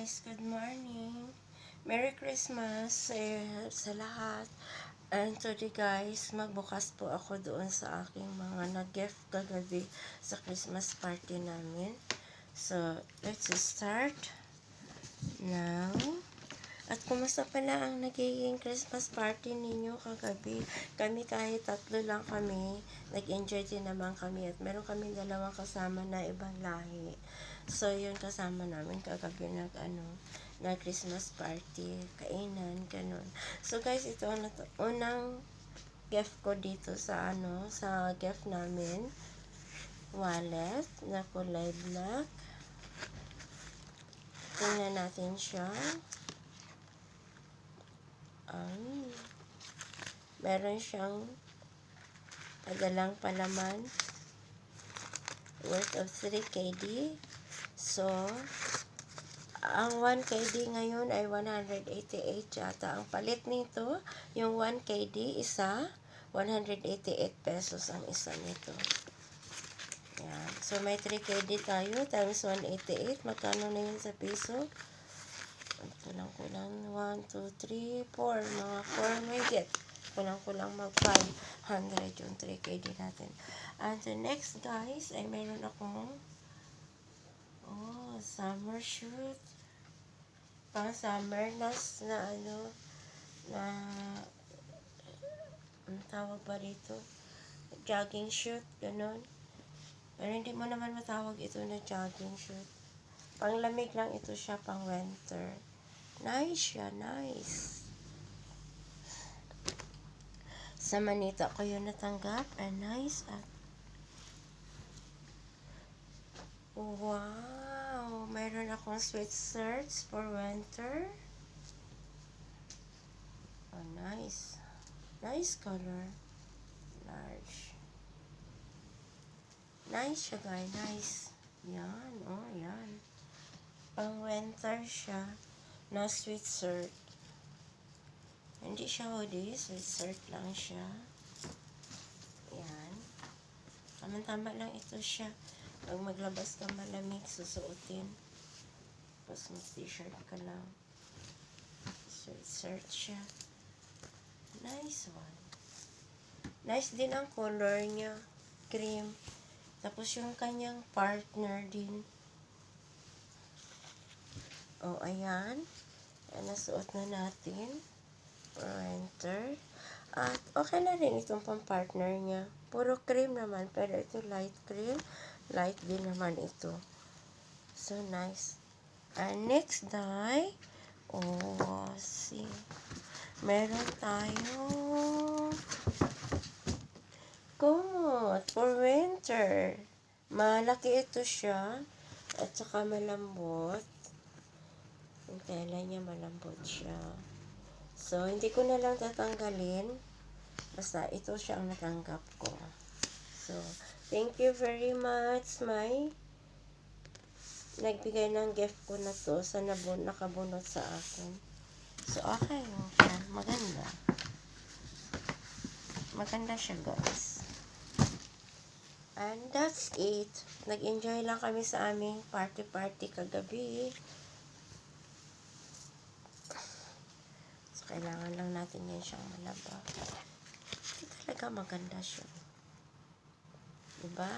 guys, good morning. Merry Christmas sa lahat. And today guys, magbukas po ako doon sa aking mga nag-gift kagabi sa Christmas party namin. So, let's start now. At kumusta pala ang nagiging Christmas party ninyo kagabi? Kami kahit tatlo lang kami, nag-enjoy din naman kami at meron kami dalawang kasama na ibang lahi. So, yun kasama namin kagabi na Christmas party, kainan, ganun. So, guys, ito ang unang gift ko dito sa sa gift namin. Wallet na kulay black. Tingnan natin siya. Meron siyang padalang palaman worth of 3 KD. So, ang 1 KD ngayon ay 188 yata. Ang palit nito, yung 1 KD, isa, 188 pesos ang isa nito. Yan. So, may 3 KD tayo times 188. Magkano na yun sa piso? Kulang-kulang 1, 2, 3, 4. Mga 4 may get. Kulang-kulang mag 500 yung 3 KD natin. And the next guys, ay meron akong summer shoot. Pang summer na ang tawag ba dito? Jogging shoot, ganun. Pero hindi mo naman matawag ito na jogging shoot. Pang lamig lang ito siya, pang winter. Nice siya, nice. Sa Manita ko yun natanggap. And nice. Wow! Mayroon akong sweatshirts for winter. Oh, nice. Nice color. Large. Nice siya, guys. Nice. Yan. Oh, yan. Pang winter siya na sweatshirt. Hindi siya hoodie. Sweatshirt lang siya. Yan. Tama-tama lang ito siya. Pag maglabas ka malamig, susuotin. Tapos mag-t-shirt ka lang. Sweatshirt siya. Nice one. Nice din ang color niya. Cream. Tapos yung kanyang partner din. Oh, ayan. Ayan, nasuot na natin. For winter. At okay na rin itong pang-partner niya. Puro cream naman. Pero ito light cream. Light din naman ito. So, nice. And next dye. Oh, see. Meron tayong kumot for winter. Malaki ito siya. At saka malambot. Yung tela niya malambot siya. So, hindi ko na lang tatanggalin. Basta ito siya ang natanggap ko. So, thank you very much, nagbigay ng gift ko na to sa nakabunot sa akin. So, okay. Maganda. Maganda siya, guys. And that's it. Nag-enjoy lang kami sa aming party kagabi. So, kailangan lang natin yan siyang malaba. Hindi talaga maganda siya. Diba?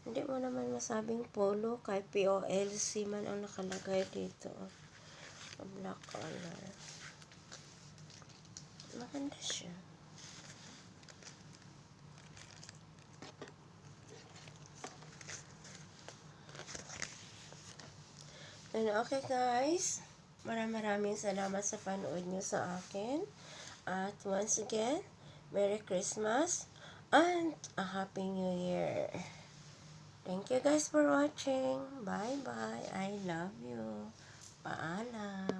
Hindi mo naman masabing polo kahit POLC man ang nakalagay dito. Black color. Maganda siya. And okay guys, maraming salamat sa panood nyo sa akin. At once again, Merry Christmas and a Happy New Year. Thank you guys for watching. Bye-bye. I love you. Paalam.